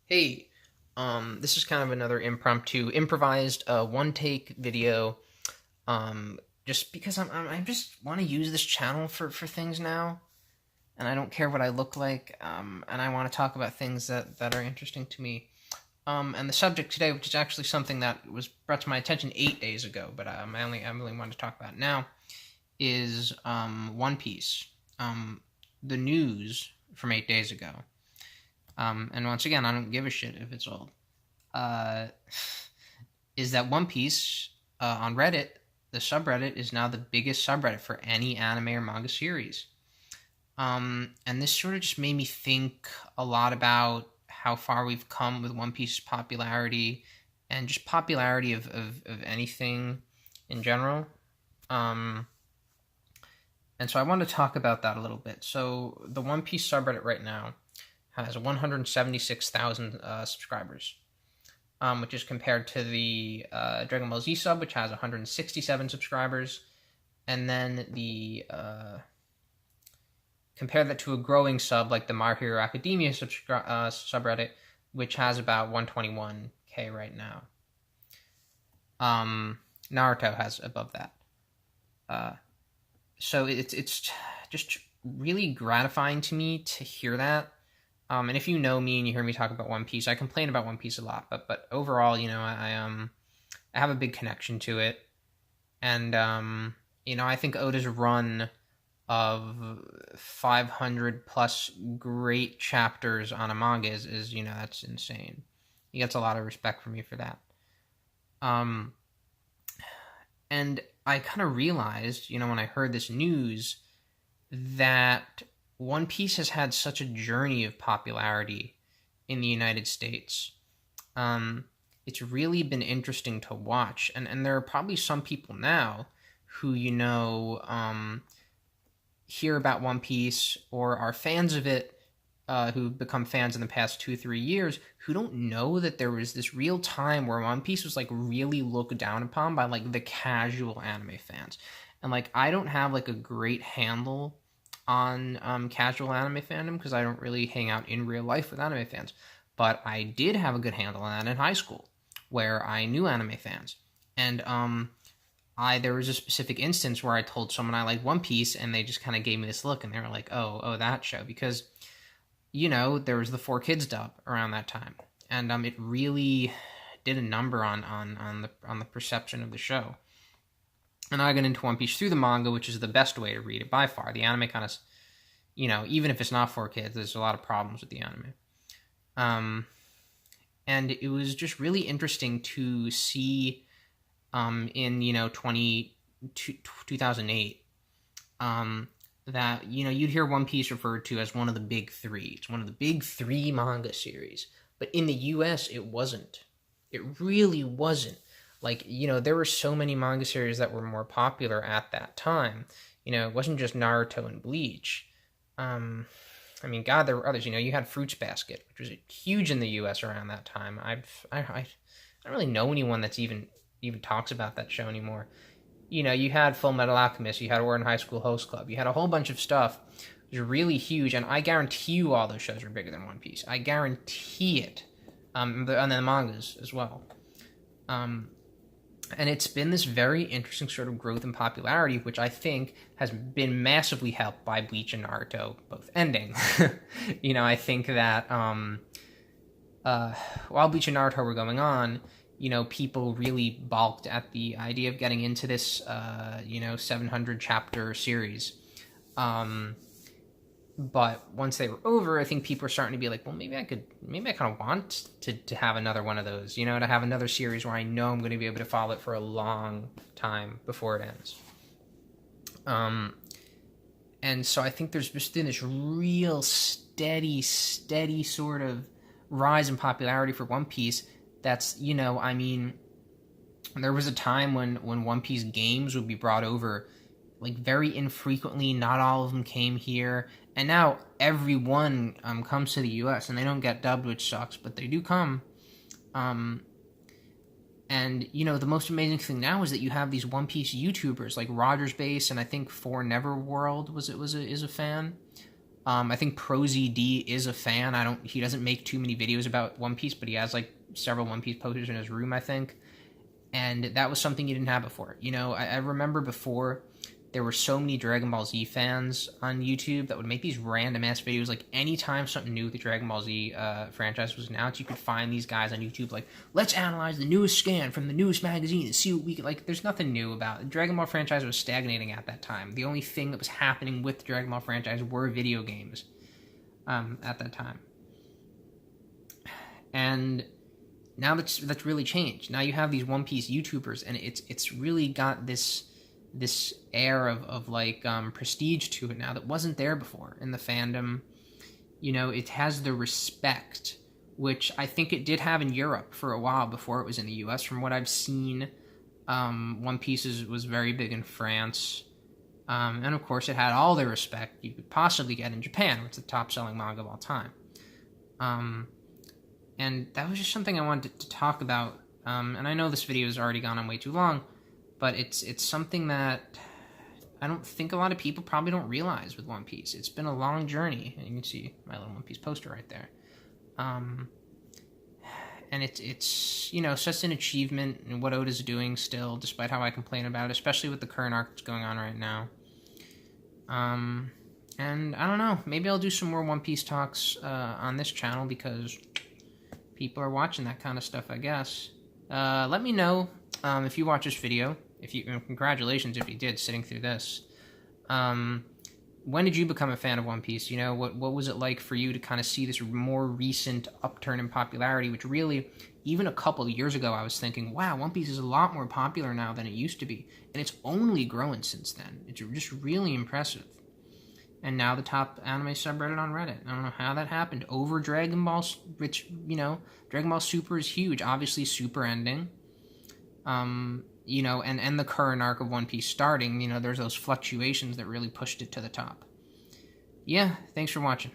Hey, this is kind of another improvised one take video. Just because I just want to use this channel for things now, and I don't care what I look like. And I want to talk about things that are interesting to me. And the subject today, which is actually something that was brought to my attention 8 days ago, but I really want to talk about it now, is One Piece. The news from 8 days ago. And once again, I don't give a shit if it's old. Uh, is that One Piece on Reddit, the subreddit, is now the biggest subreddit for any anime or manga series. And this sort of just made me think a lot about how far we've come with One Piece's popularity and just popularity of anything in general. Um, and so I want to talk about that a little bit. So the One Piece subreddit right now has 176,000 subscribers, which is compared to the Dragon Ball Z sub, which has 167 subscribers, and then the compare that to a growing sub like the My Hero Academia subreddit, which has about 121k right now. Naruto has above that. So it's just really gratifying to me to hear that. And if you know me and you hear me talk about One Piece, I complain about One Piece a lot, but overall, I have a big connection to it, and I think Oda's run of 500 plus great chapters on a manga is that's insane. He gets a lot of respect from me for that. And I kind of realized, when I heard this news, that One Piece has had such a journey of popularity in the United States. It's really been interesting to watch, and there are probably some people now who hear about One Piece or are fans of it, who've become fans in the past 2-3 years, who don't know that there was this real time where One Piece was like really looked down upon by like the casual anime fans, and like I don't have like a great handle on casual anime fandom because I don't really hang out in real life with anime fans. But I did have a good handle on that in high school, where I knew anime fans, and there was a specific instance where I told someone I liked One Piece, and they just kind of gave me this look, and they were like, "Oh, that show," because there was the Four Kids dub around that time, and it really did a number on the perception of the show. And I got into One Piece through the manga, which is the best way to read it by far. The anime kind of, even if it's not for kids, there's a lot of problems with the anime. And it was just really interesting to see in 2008 that you'd hear One Piece referred to as one of the big three. It's one of the big three manga series, but in the U.S. it wasn't. It really wasn't. Like, there were so many manga series that were more popular at that time. It wasn't just Naruto and Bleach. God, there were others. You had Fruits Basket, which was huge in the U.S. around that time. I don't really know anyone that's even talks about that show anymore. You had Full Metal Alchemist, you had Ouran High School Host Club, you had a whole bunch of stuff. It was really huge, and I guarantee you all those shows were bigger than One Piece. I guarantee it. And then the mangas as well. And it's been this very interesting sort of growth in popularity, which I think has been massively helped by Bleach and Naruto both ending. I think that while Bleach and Naruto were going on, people really balked at the idea of getting into this, 700 chapter series. But once they were over, I think people are starting to be like, well, maybe I kind of want to have another one of those, to have another series where I know I'm going to be able to follow it for a long time before it ends. And so I think there's just been this real steady sort of rise in popularity for One Piece. That's, there was a time when One Piece games would be brought over, like, very infrequently. Not all of them came here, and now everyone comes to the U.S. and they don't get dubbed, which sucks, but they do come. And the most amazing thing now is that you have these One Piece YouTubers like Rogers Base, and I think For Never World is a fan. I think ProZD is a fan. He doesn't make too many videos about One Piece, but he has like several One Piece posters in his room, I think. And that was something you didn't have before. You know, I remember before there were so many Dragon Ball Z fans on YouTube that would make these random ass videos. Like anytime something new with the Dragon Ball Z franchise was announced, you could find these guys on YouTube like, let's analyze the newest scan from the newest magazine and see what we can. Like, there's nothing new about it. The Dragon Ball franchise was stagnating at that time. The only thing that was happening with the Dragon Ball franchise were video games at that time. And now that's really changed. Now you have these One Piece YouTubers, and it's really got this air of like prestige to it now that wasn't there before in the fandom. You know, it has the respect, which I think it did have in Europe for a while before it was in the US. From what I've seen, One Piece was very big in France. And of course it had all the respect you could possibly get in Japan, where it's the top selling manga of all time. And that was just something I wanted to talk about. And I know this video has already gone on way too long, but it's something that I don't think a lot of people probably don't realize with One Piece. It's been a long journey, and you can see my little One Piece poster right there. And it's you know, such an achievement in what Oda's doing still, despite how I complain about it, especially with the current arc that's going on right now. And I don't know, maybe I'll do some more One Piece talks on this channel because people are watching that kind of stuff, I guess. Let me know if you watch this video. Congratulations if you did, sitting through this. When did you become a fan of One Piece? You know, what was it like for you to kind of see this more recent upturn in popularity, which really, even a couple of years ago, I was thinking, wow, One Piece is a lot more popular now than it used to be. And it's only grown since then. It's just really impressive. And now the top anime subreddit on Reddit. I don't know how that happened. Over Dragon Ball, which, you know, Dragon Ball Super is huge. Obviously, Super ending. You know, and the current arc of One Piece starting, you know, there's those fluctuations that really pushed it to the top. Yeah, thanks for watching.